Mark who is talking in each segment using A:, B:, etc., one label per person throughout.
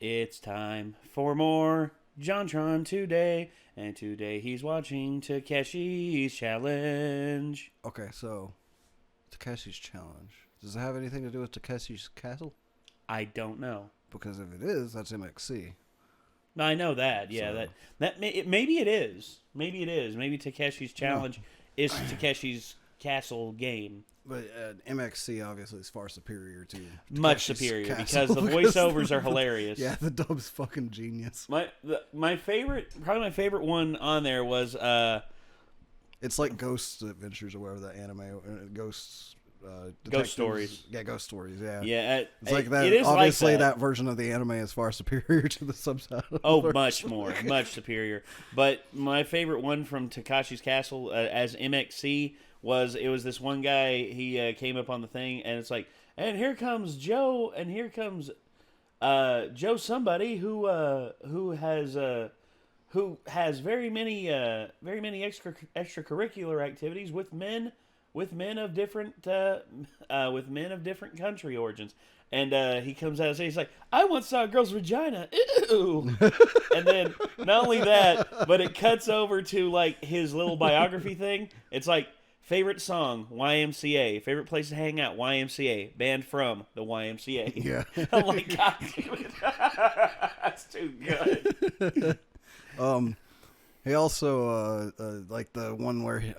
A: It's time for more JonTron today, and today he's watching Takeshi's Challenge.
B: Okay, so Takeshi's Challenge. Does it have anything to do with Takeshi's Castle?
A: I don't know.
B: Because if it is, that's MXC.
A: I know that. Yeah, so. Maybe it is. Maybe it is. Maybe Takeshi's Challenge is Takeshi's Castle game.
B: But MXC obviously is far superior to
A: much superior because the voiceovers are hilarious.
B: Yeah, the dub's fucking genius.
A: My favorite one on there was
B: it's like Ghost Adventures or whatever, the anime Ghost
A: Stories.
B: Yeah, Ghost Stories. Yeah,
A: yeah.
B: It's like that.
A: It is
B: obviously,
A: like
B: that version of the anime is far superior to the subtitle.
A: Oh, much more, much superior. But my favorite one from Takeshi's Castle as MXC. It was this one guy, he came up on the thing, and it's like, and here comes Joe, and here comes Joe somebody who has very many extracurricular activities with men of different country origins. And he comes out and says, he's like, I once saw a girl's vagina. Ew. And then not only that, but it cuts over to like his little biography thing. It's like, favorite song, YMCA. Favorite place to hang out, YMCA. Band from the YMCA.
B: Yeah.
A: I'm like, God damn it. That's too good.
B: He also, like the one where he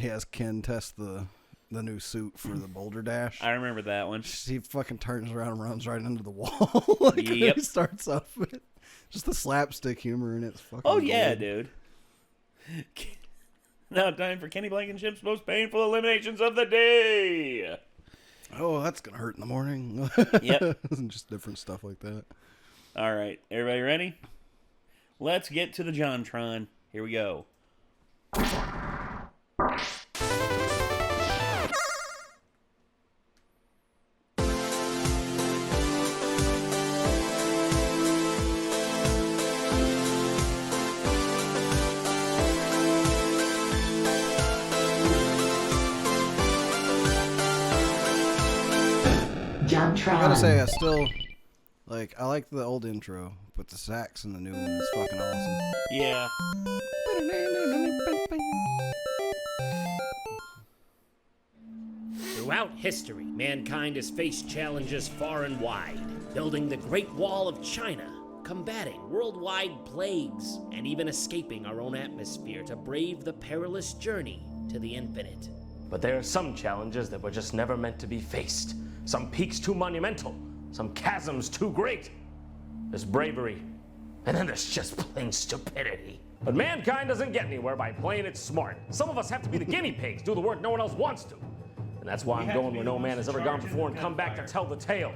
B: has Ken test the new suit for the Boulder Dash.
A: I remember that one.
B: He fucking turns around and runs right into the wall. Like,
A: yep.
B: He starts off with just the slapstick humor in it's fucking
A: Oh, yeah,
B: gold.
A: dude. Now time for Kenny Blankenship's most painful eliminations of the day.
B: Oh, that's going to hurt in the morning.
A: Yep.
B: Just different stuff like that.
A: All right. Everybody ready? Let's get to the JonTron. Here we go.
B: I gotta say, I still I like the old intro, but the sax in the new one is fucking awesome.
A: Yeah.
C: Throughout history, mankind has faced challenges far and wide, building the Great Wall of China, combating worldwide plagues, and even escaping our own atmosphere to brave the perilous journey to the infinite.
D: But there are some challenges that were just never meant to be faced. Some peaks too monumental, some chasms too great. There's bravery, and then there's just plain stupidity. But mankind doesn't get anywhere by playing it smart. Some of us have to be the guinea pigs, do the work no one else wants to. And that's why I'm going where no man has ever gone before and come back to tell the tale.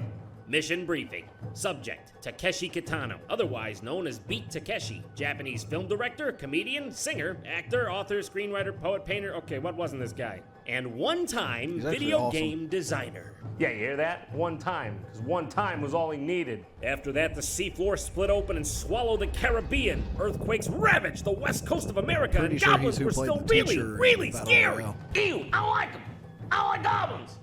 C: Mission briefing. Subject, Takeshi Kitano, otherwise known as Beat Takeshi. Japanese film director, comedian, singer, actor, author, screenwriter, poet, painter. Okay, what wasn't this guy? And one-time video game designer.
D: Yeah, you hear that? One time. Because one time was all he needed.
C: After that, the seafloor split open and swallowed the Caribbean. Earthquakes ravaged the west coast of America, and goblins were still really, really scary.
D: Ew, I don't like them. I don't like goblins.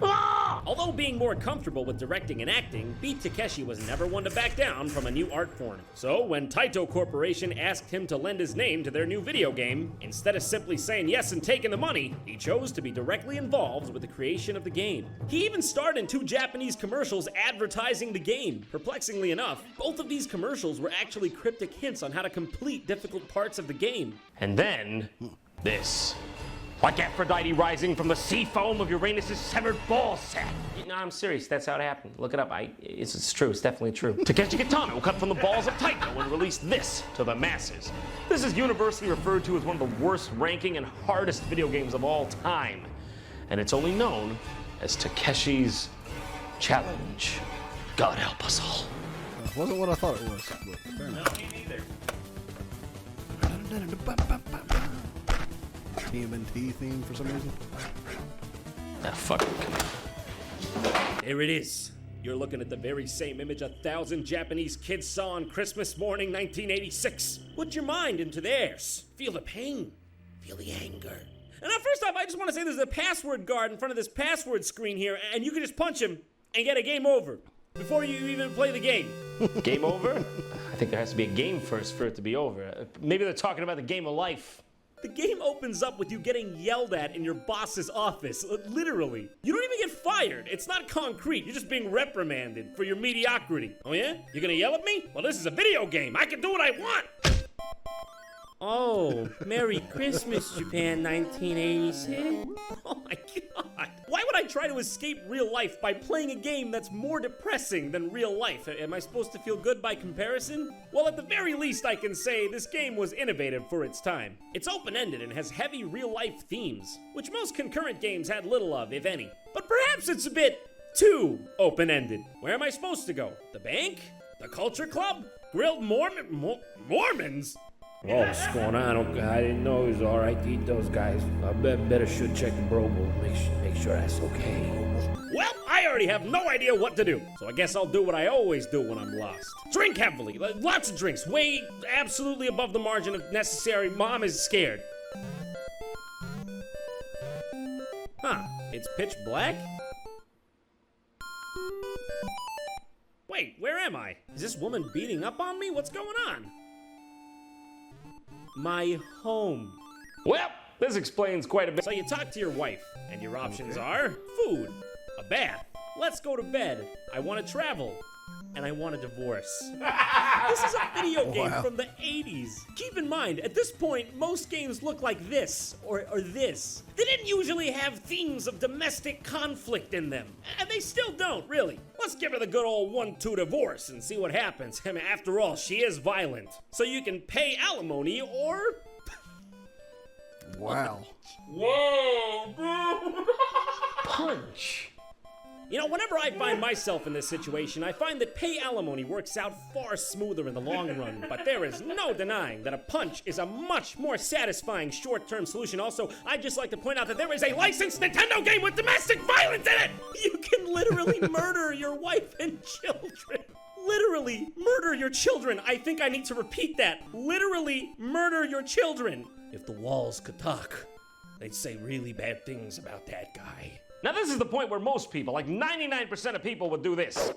D: Ah!
C: Although being more comfortable with directing and acting, Beat Takeshi was never one to back down from a new art form. So when Taito Corporation asked him to lend his name to their new video game, instead of simply saying yes and taking the money, he chose to be directly involved with the creation of the game. He even starred in 2 Japanese commercials advertising the game. Perplexingly enough, both of these commercials were actually cryptic hints on how to complete difficult parts of the game.
D: And then, this. Like Aphrodite rising from the sea foam of Uranus' severed ball sack. No, I'm serious. That's how it happened. Look it up. It's true. It's definitely true. Takeshi Kitano cut from the balls of Taito and released this to the masses. This is universally referred to as one of the worst ranking and hardest video games of all time. And it's only known as Takeshi's Challenge. God help us all.
B: It wasn't what I thought it was.
A: No, me neither.
B: TMNT theme for some reason.
D: Ah, fuck.
C: There it is. You're looking at the very same image 1,000 Japanese kids saw on Christmas morning 1986. Put your mind into theirs. Feel the pain. Feel the anger. And now, first off, I just want to say there's a password guard in front of this password screen here, and you can just punch him and get a game over before you even play the game.
D: Game over? I think there has to be a game first for it to be over. Maybe they're talking about the game of life.
C: The game opens up with you getting yelled at in your boss's office, literally. You don't even get fired. It's not concrete. You're just being reprimanded for your mediocrity. Oh yeah? You're gonna yell at me? Well, this is a video game. I can do what I want. Oh, Merry Christmas, Japan 1986. Oh my God. Why would I try to escape real life by playing a game that's more depressing than real life? Am I supposed to feel good by comparison? Well, at the very least, I can say this game was innovative for its time. It's open-ended and has heavy real-life themes, which most concurrent games had little of, if any. But perhaps it's a bit too open-ended. Where am I supposed to go? The bank? The culture club? Grilled Mormons?
E: Oh, what's going on? I didn't know he was all right to eat those guys. I better should check the Brobo. Make sure that's okay.
C: Well, I already have no idea what to do, so I guess I'll do what I always do when I'm lost. Drink heavily, lots of drinks, way absolutely above the margin if necessary. Mom is scared. Huh, it's pitch black? Wait, where am I? Is this woman beating up on me? What's going on? My home.
D: Well, this explains quite a bit.
C: So you talk to your wife, and your options are food, a bath, let's go to bed, I want to travel, and I want a divorce. This is a video game from the 80s. Keep in mind, at this point, most games look like this, or this. They didn't usually have themes of domestic conflict in them, and they still don't, really. Let's give her the good old 1-2 divorce and see what happens. I mean, after all, she is violent. So you can pay alimony or...
B: Wow.
D: Whoa, dude! Punch.
C: You know, whenever I find myself in this situation, I find that pay alimony works out far smoother in the long run, but there is no denying that a punch is a much more satisfying short-term solution. Also, I'd just like to point out that there is a licensed Nintendo game with domestic violence in it! You can literally murder your wife and children. Literally murder your children. I think I need to repeat that. Literally murder your children. If the walls could talk, they'd say really bad things about that guy.
D: Now this is the point where most people, like 99% of people, would do this.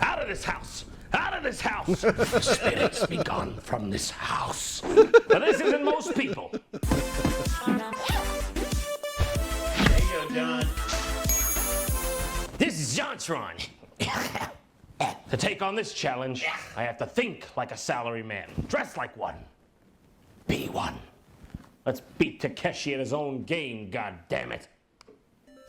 D: Out of this house! Out of this house! Spirits be gone from this house. But this isn't most people.
A: There you go, John.
D: This is JonTron. To take on this challenge, I have to think like a salaryman, dress like one, be one. Let's beat Takeshi at his own game, goddammit.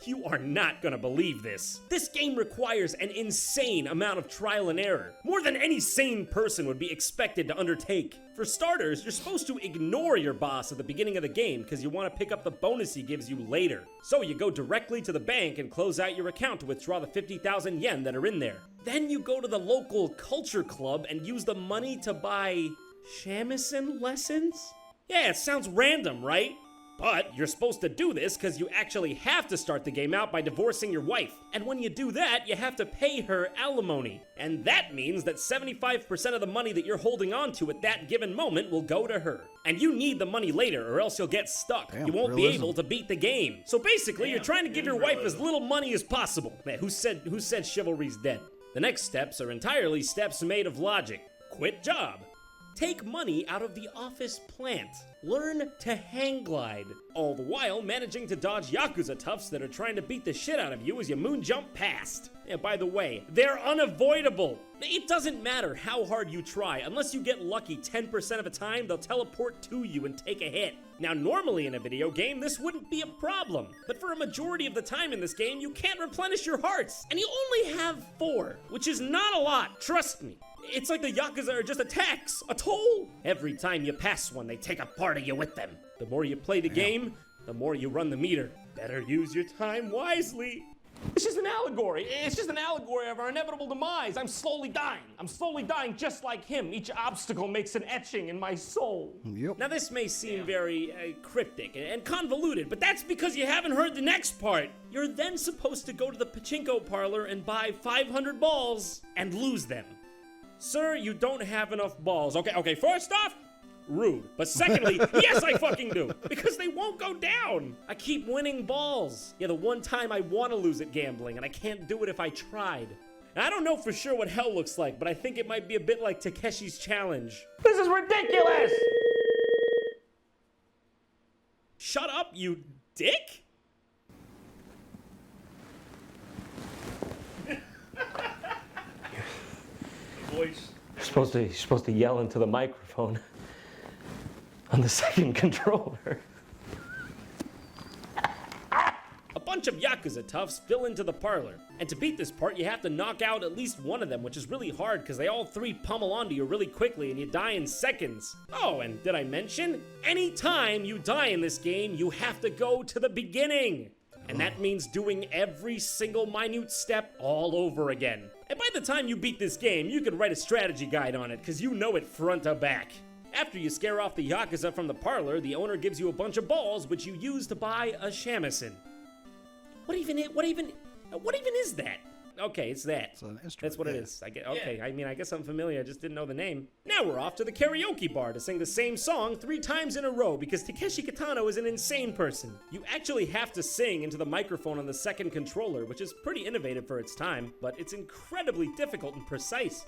C: You are not gonna believe this. This game requires an insane amount of trial and error, more than any sane person would be expected to undertake. For starters, you're supposed to ignore your boss at the beginning of the game because you want to pick up the bonus he gives you later. So you go directly to the bank and close out your account to withdraw the 50,000 yen that are in there. Then you go to the local culture club and use the money to buy shamisen lessons? Yeah, it sounds random, right? But you're supposed to do this because you actually have to start the game out by divorcing your wife. And when you do that, you have to pay her alimony. And that means that 75% of the money that you're holding on to at that given moment will go to her. And you need the money later or else you'll get stuck.
B: Damn,
C: you won't be
B: realism.
C: able to beat the game. So basically, you're trying to give your wife as little money as possible. Man, who said chivalry's dead? The next steps are entirely steps made of logic. Quit job. Take money out of the office plant. Learn to hang glide. All the while managing to dodge Yakuza toughs that are trying to beat the shit out of you as you moon jump past. Yeah, by the way, they're unavoidable. It doesn't matter how hard you try. Unless you get lucky 10% of the time, they'll teleport to you and take a hit. Now, normally in a video game, this wouldn't be a problem. But for a majority of the time in this game, you can't replenish your hearts. And you only have 4, which is not a lot, trust me. It's like the Yakuza are just a tax, a toll. Every time you pass one, they take a part of you with them. The more you play the game, the more you run the meter. Better use your time wisely.
D: It's just an allegory. It's just an allegory of our inevitable demise. I'm slowly dying. I'm slowly dying just like him. Each obstacle makes an etching in my soul.
B: Yep.
C: Now this may seem very cryptic and convoluted, but that's because you haven't heard the next part. You're then supposed to go to the pachinko parlor and buy 500 balls and lose them. Sir, you don't have enough balls. Okay, first off, rude. But secondly, yes, I fucking do, because they won't go down. I keep winning balls. Yeah, the one time I want to lose at gambling, and I can't do it if I tried. I don't know for sure what hell looks like, but I think it might be a bit like Takeshi's challenge.
D: This is ridiculous!
C: Shut up, you dick!
A: Voice.
D: You're supposed to yell into the microphone on the second controller.
C: A bunch of Yakuza toughs fill into the parlor, and to beat this part you have to knock out at least one of them, which is really hard because they all three pummel onto you really quickly and you die in seconds. Oh, and did I mention? Anytime you die in this game, you have to go to the beginning. And that means doing every single minute step all over again. And by the time you beat this game, you can write a strategy guide on it, because you know it front to back. After you scare off the Yakuza from the parlor, the owner gives you a bunch of balls, which you use to buy a shamisen. What even is that? Okay, it's that.
B: It's an instrument,
C: That's what it
B: yeah.
C: is. Okay, I mean, I guess I'm familiar, I just didn't know the name. Now we're off to the karaoke bar to sing the same song 3 times in a row because Takeshi Kitano is an insane person. You actually have to sing into the microphone on the second controller, which is pretty innovative for its time, but it's incredibly difficult and precise.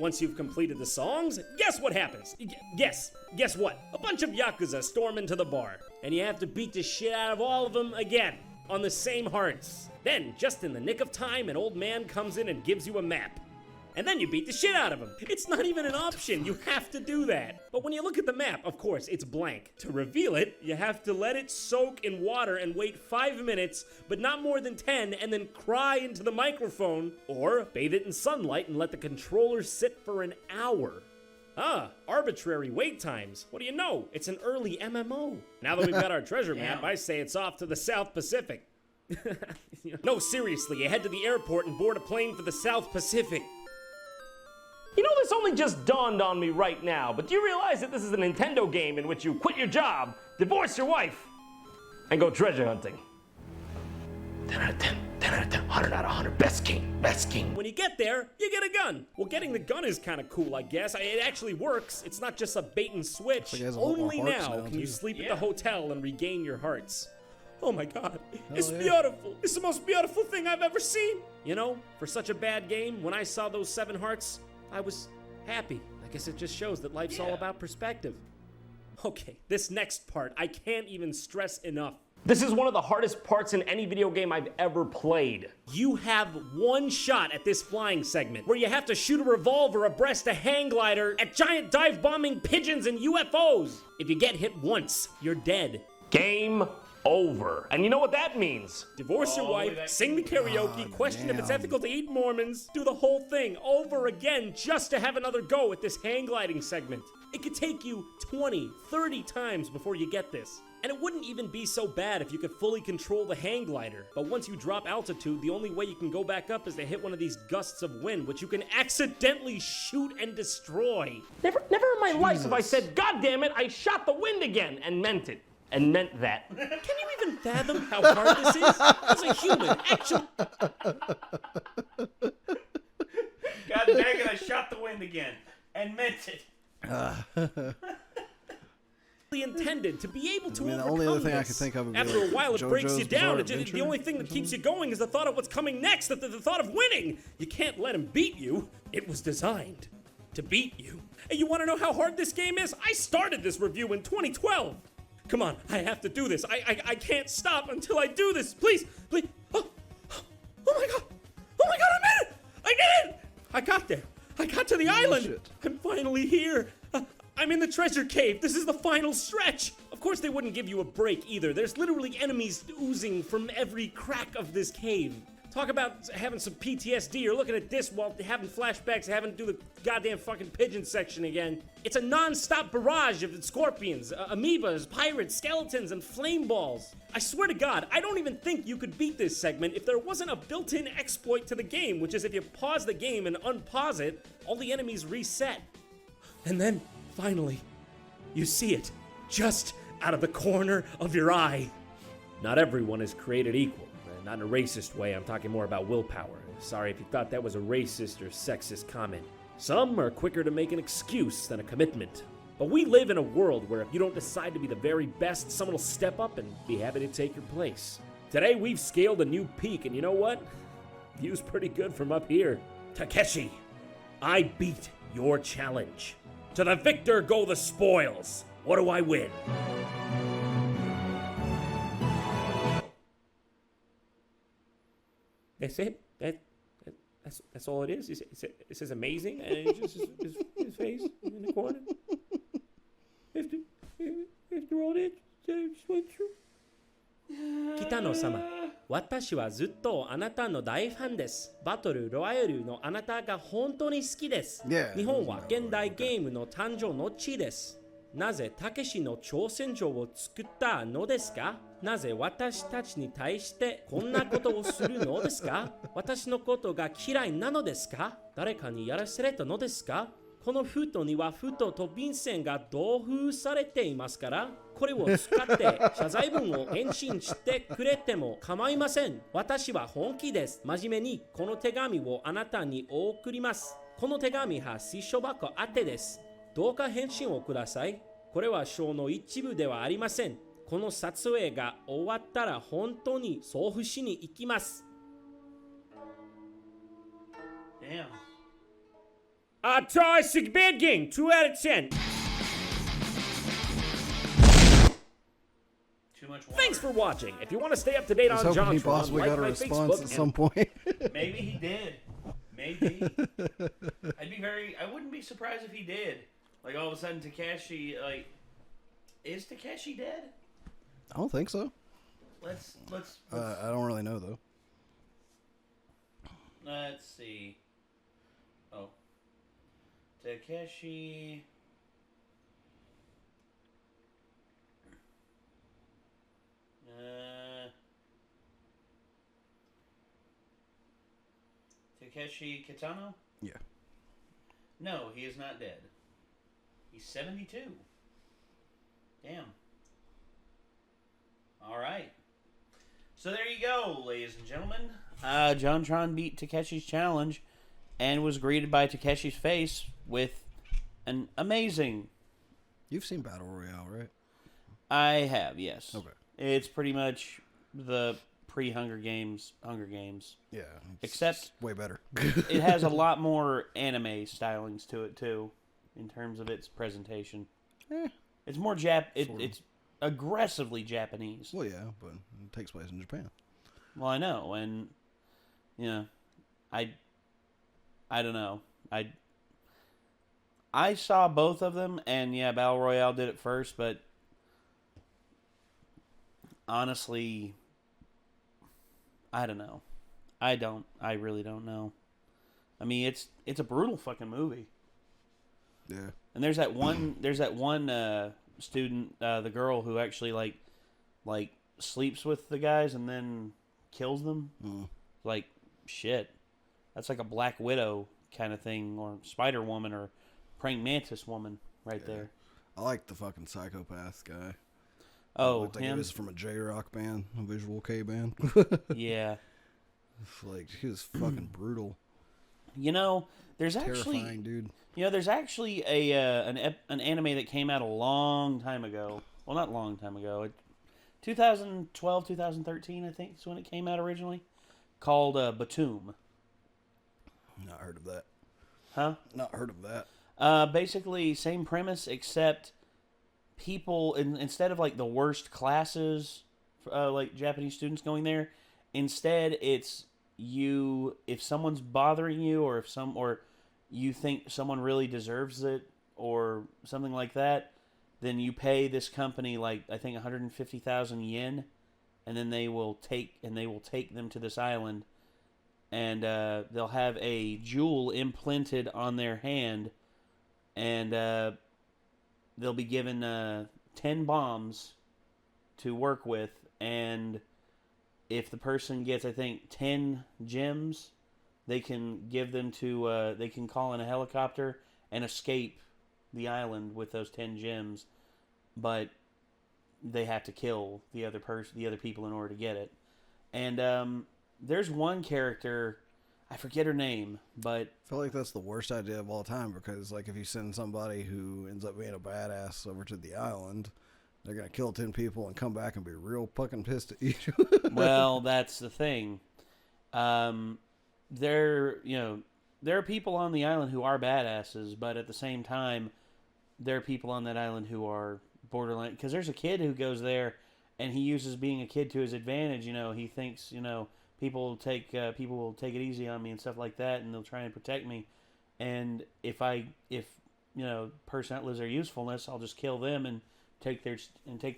C: Once you've completed the songs, guess what happens? Guess what? A bunch of Yakuza storm into the bar, and you have to beat the shit out of all of them again, on the same hearts. Then, just in the nick of time, an old man comes in and gives you a map. And then you beat the shit out of him. It's not even an option, you have to do that. But when you look at the map, of course, it's blank. To reveal it, you have to let it soak in water and wait 5 minutes, but not more than 10, and then cry into the microphone, or bathe it in sunlight and let the controller sit for an hour. Ah, arbitrary wait times. What do you know? It's an early MMO. Now that we've got our treasure map, I say it's off to the South Pacific. No, seriously, you head to the airport and board a plane for the South Pacific.
D: You know, this only just dawned on me right now, but do you realize that this is a Nintendo game in which you quit your job, divorce your wife, and go treasure hunting? 10 out of 10, 10 out of 10, 100 out of 100, best game, best game.
C: When you get there, you get a gun. Well, getting the gun is kind of cool, I guess. It actually works. It's not just a bait and switch.
B: like it has a lot more
C: Only
B: hearts
C: now
B: now,
C: can you
B: too.
C: sleep at the hotel and regain your hearts. Oh my god, it's
B: yeah.
C: beautiful. It's the most beautiful thing I've ever seen. You know, for such a bad game, when I saw those 7 hearts, I was happy. I guess it just shows that life's all about perspective. Okay, this next part, I can't even stress enough.
D: This is one of the hardest parts in any video game I've ever played.
C: You have one shot at this flying segment, where you have to shoot a revolver abreast a hang glider at giant dive-bombing pigeons and UFOs. If you get hit once, you're dead.
D: Game over. And you know what that means?
C: Divorce your wife, sing the karaoke, question if it's ethical to eat Mormons, do the whole thing over again just to have another go at this hang gliding segment. It could take you 20, 30 times before you get this. And it wouldn't even be so bad if you could fully control the hang glider. But once you drop altitude, the only way you can go back up is to hit one of these gusts of wind, which you can accidentally shoot and destroy.
D: Never in my life have I said, God damn it, I shot the wind again, and meant it. And meant that.
C: Can you even fathom how hard this is? As a human, actually...
A: God dang it, I shot the wind again. And meant it.
C: intended to be able to
B: I mean, the
C: overcome
B: only other thing I
C: this.
B: could think of would be
C: After
B: like
C: a while, it
B: JoJo's
C: breaks you down.
B: Bizarre
C: The only thing that keeps you going is the thought of what's coming next, the thought of winning. You can't let him beat you. It was designed to beat you. And you want to know how hard this game is? I started this review in 2012. Come on, I have to do this. I can't stop until I do this. Please, please. Oh my god. Oh my god, I made it. I did it. I got there. I got to the island.
B: Shit.
C: I'm finally here. I'm in the treasure cave. This is the final stretch. Of course, they wouldn't give you a break either. There's literally enemies oozing from every crack of this cave. Talk about having some PTSD. You're looking at this while having flashbacks, having to do the goddamn fucking pigeon section again. It's a non-stop barrage of scorpions, amoebas, pirates, skeletons, and flame balls. I swear to God, I don't even think you could beat this segment if there wasn't a built-in exploit to the game, which is if you pause the game and unpause it, all the enemies reset. And then, finally, you see it, just out of the corner of your eye. Not everyone is created equal, not in a racist way. I'm talking more about willpower. Sorry if you thought that was a racist or sexist comment. Some are quicker to make an excuse than a commitment. But we live in a world where if you don't decide to be the very best, someone will step up and be happy to take your place. Today, we've scaled a new peak, and you know what? View's pretty good from up here. Takeshi, I beat your challenge. To the victor go the spoils. What do I win? That's it? That's all it is? It says amazing, and it's just his face in the corner. After all that, just went through. 北野様、私はずっとあなたの大ファンです。バトルロワイヤルのあなたが本当に好きです。
B: Yeah,
C: 日本は現代ゲームの誕生の地です。なぜたけしの挑戦状を作ったのですか？なぜ私たちに対してこんなことをするのですか？私のことが嫌いなのですか？誰かにやらせれたのですか？この封筒には封筒と便箋が同封されていますから、これを使って謝罪文を返信してくれても構いません。私は本気です。真面目にこの手紙をあなたに送ります。この手紙は水書箱宛てです。どうか返信をください。これはショーの一部ではありません。この撮影が終わったら本当に送付しに行きます。
A: Damn.
C: Toxic bad game, 2 out of 10.
A: Too much water.
C: Thanks for watching. If you want to stay up to date
B: I was
C: on
B: hoping he
C: JonTron,
B: possibly
C: like
B: got a
C: my
B: response
C: Facebook
B: at some point.
A: Maybe he did. Maybe. I wouldn't be surprised if he did. Like, all of a sudden, Takeshi, like, is Takeshi dead?
B: I don't think so.
A: Let's
B: I don't really know, though.
A: Let's see. Oh. Takeshi. Takeshi Kitano?
B: Yeah.
A: No, he is not dead. He's 72. Damn. All right. So there you go, ladies and gentlemen. JonTron beat Takeshi's challenge and was greeted by Takeshi's face with an amazing...
B: You've seen Battle Royale, right?
A: I have, yes.
B: Okay.
A: It's pretty much the pre-Hunger Games Hunger Games.
B: Yeah.
A: Except
B: way better.
A: it has a lot more anime stylings to it, too, in terms of its presentation. It's more it's aggressively Japanese.
B: Well, yeah, but it takes place in Japan.
A: Well, I know, and you know, I don't know. I saw both of them, and yeah, Battle Royale did it first, but honestly, I don't know. I really don't know. I mean, it's a brutal fucking movie.
B: Yeah.
A: And there's that one student, the girl who actually like sleeps with the guys and then kills them. Like, shit. That's like a Black Widow kind of thing, or Spider Woman, or Praying Mantis Woman right there.
B: I like the fucking psychopath guy.
A: Oh,
B: Looked like
A: him?
B: he was from a J-Rock band, a visual K band.
A: Yeah.
B: Like, he was fucking brutal.
A: You know, there's
B: Terrifying,
A: actually...
B: dude.
A: You know, there's actually an anime that came out a long time ago. Well, not long time ago. 2012, 2013, I think, is when it came out originally. Called Batum.
B: Not heard of that.
A: Huh?
B: Not heard of that.
A: Basically, same premise, except people, instead of like the worst classes, like Japanese students going there, instead it's you, if someone's bothering you, or you think someone really deserves it, or something like that, then you pay this company, like, I think 150,000 yen, and then they will take them to this island, and they'll have a jewel implanted on their hand, and they'll be given 10 bombs to work with, and if the person gets, I think, 10 gems, they can give them to, they can call in a helicopter and escape the island with those 10 gems, but they have to kill the other people in order to get it. And there's one character, I forget her name, but
B: I feel like that's the worst idea of all time because, like, if you send somebody who ends up being a badass over to the island, they're going to kill 10 people and come back and be real fucking pissed at you.
A: well, that's the thing. There are people on the island who are badasses, but at the same time, there are people on that island who are borderline. Because there's a kid who goes there, and he uses being a kid to his advantage. He thinks people will take it easy on me and stuff like that, and they'll try and protect me. And if person outlives their usefulness, I'll just kill them and take their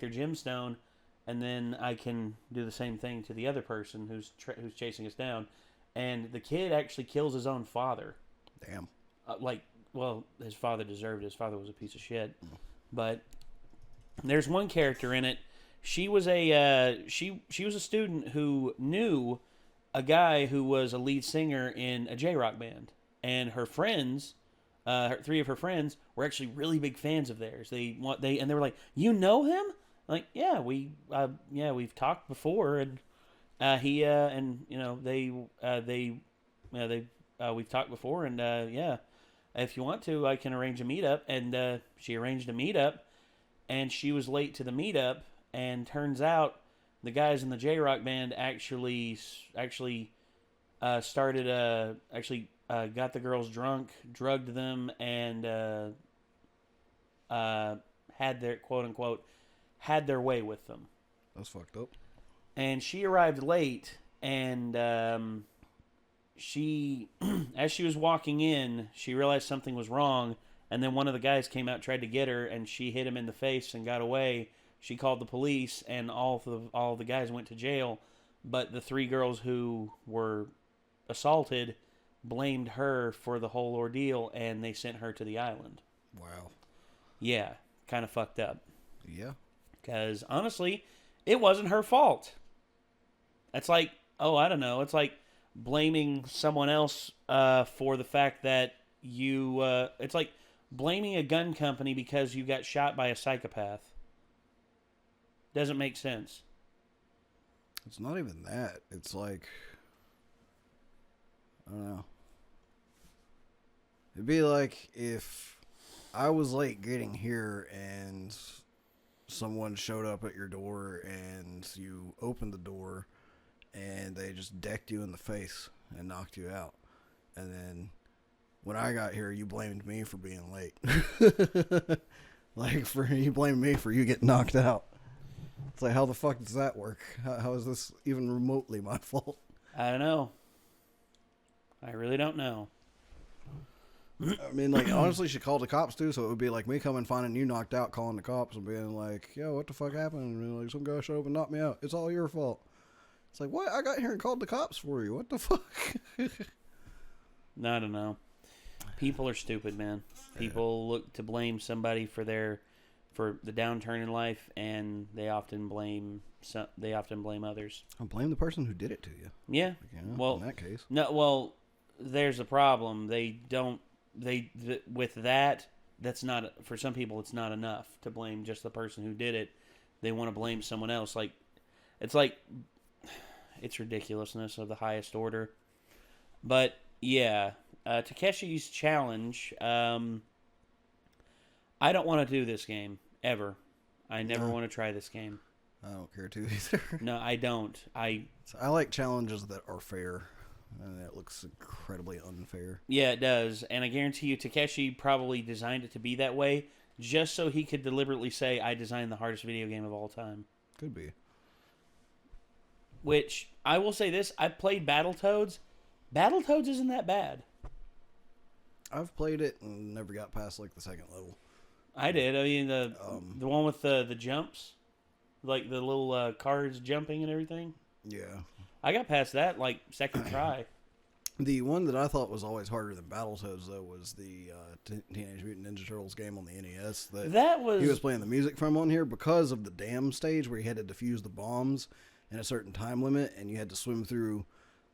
A: gemstone, and then I can do the same thing to the other person who's chasing us down. And the kid actually kills his own father.
B: Damn.
A: His father deserved it. His father was a piece of shit. But there's one character in it. She was a student who knew a guy who was a lead singer in a J-rock band, and her friends, three of her friends, were actually really big fans of theirs. They were like, "You know him?" Like, yeah, we've talked before, and we've talked before, and if you want to, I can arrange a meetup. And she arranged a meetup, and she was late to the meetup, and turns out the guys in the J-rock band actually got the girls drunk, drugged them, and had their quote unquote had their way with them.
B: That's fucked up.
A: And she arrived late, and as she was walking in, she realized something was wrong, and then one of the guys came out, tried to get her, and she hit him in the face and got away. She called the police, and all the guys went to jail, but the three girls who were assaulted blamed her for the whole ordeal, and they sent her to the island.
B: Wow.
A: Yeah, kind of fucked up.
B: Yeah.
A: Because, honestly, it wasn't her fault. It's like, I don't know. It's like blaming someone else for the fact that you... it's like blaming a gun company because you got shot by a psychopath. Doesn't make sense.
B: It's not even that. It's like... I don't know. It'd be like if I was late getting here and someone showed up at your door and you opened the door and they just decked you in the face and knocked you out. And then when I got here, you blamed me for being late. You blamed me for you getting knocked out. It's like, how the fuck does that work? How is this even remotely my fault?
A: I don't know. I really don't know.
B: I mean, honestly, she called the cops too, so it would be like me coming, finding you knocked out, calling the cops and being like, yo, what the fuck happened? And like, some guy showed up and knocked me out. It's all your fault. It's like, what? I got here and called the cops for you. What the fuck?
A: I don't know. People are stupid, man. People look to blame somebody for the downturn in life, and they often blame others.
B: I blame the person who did it to you.
A: Yeah.
B: In that case.
A: No. Well, there's a problem. With that, that's not, for some people, it's not enough to blame just the person who did it. They want to blame someone else. It's ridiculousness of the highest order. But yeah, Takeshi's challenge. I don't want to do this game ever. I never want to try this game.
B: I don't care to either.
A: No, I don't. I
B: like challenges that are fair. And that looks incredibly unfair.
A: Yeah, it does. And I guarantee you Takeshi probably designed it to be that way just so he could deliberately say, I designed the hardest video game of all time.
B: Could be.
A: Which, I will say this, I played Battletoads. Battletoads isn't that bad.
B: I've played it and never got past, the second level.
A: I did. I mean, the one with the jumps. Like, the little cars jumping and everything.
B: Yeah.
A: I got past that, second try.
B: The one that I thought was always harder than Battletoads, though, was the Teenage Mutant Ninja Turtles game on the NES. He was playing the music from on here because of the dam stage where you had to defuse the bombs in a certain time limit, and you had to swim through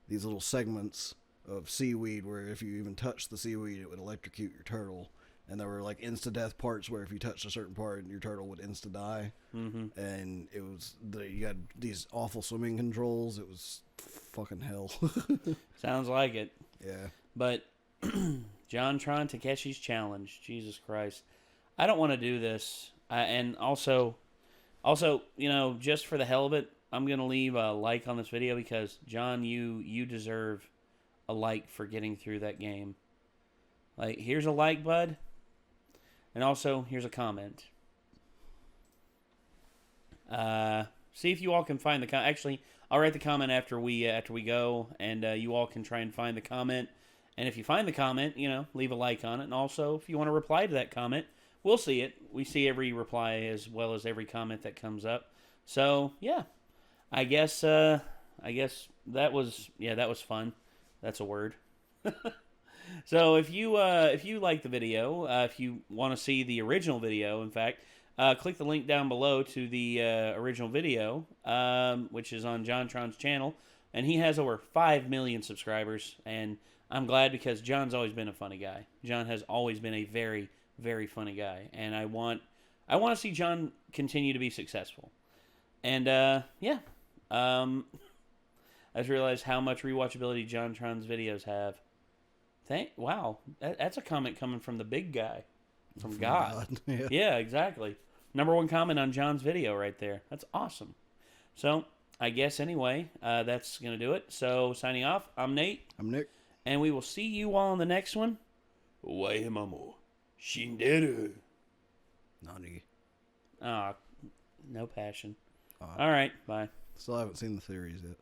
B: these little segments of seaweed where if you even touched the seaweed, it would electrocute your turtle. and there were like insta-death parts where if you touched a certain part, your turtle would insta-die. Mm-hmm. And it was you had these awful swimming controls. It was fucking hell.
A: Sounds like it.
B: Yeah.
A: But JonTron Takeshi's challenge. Jesus Christ. I don't want to do this. And also, you know, just for the hell of it, I'm going to leave a like on this video because, John, you deserve a like for getting through that game. Like, here's a like, bud. And also, here's a comment. See if you all can find the comment. Actually, I'll write the comment after we go, and you all can try and find the comment. And if you find the comment, you know, leave a like on it. And also, if you want to reply to that comment, we'll see it. We see every reply as well as every comment that comes up. So, yeah. I guess that was fun. That's a word. So if you like the video, if you want to see the original video, in fact, click the link down below to the original video, which is on JonTron's channel, and he has over 5 million subscribers, and I'm glad because John's always been a funny guy. John has always been a very, very funny guy, and I want to see John continue to be successful. And yeah, I just realized how much rewatchability JonTron's videos have. Wow, that's a comment coming from the big guy, from God.
B: Yeah.
A: Yeah, exactly. #1 comment on John's video right there. That's awesome. So, I guess anyway, that's going to do it. So, signing off, I'm Nate.
B: I'm Nick.
A: And we will see you all in the next one. Waihamamu Shinderu.
B: Nani.
A: No passion. All right, bye.
B: Still haven't seen the series yet.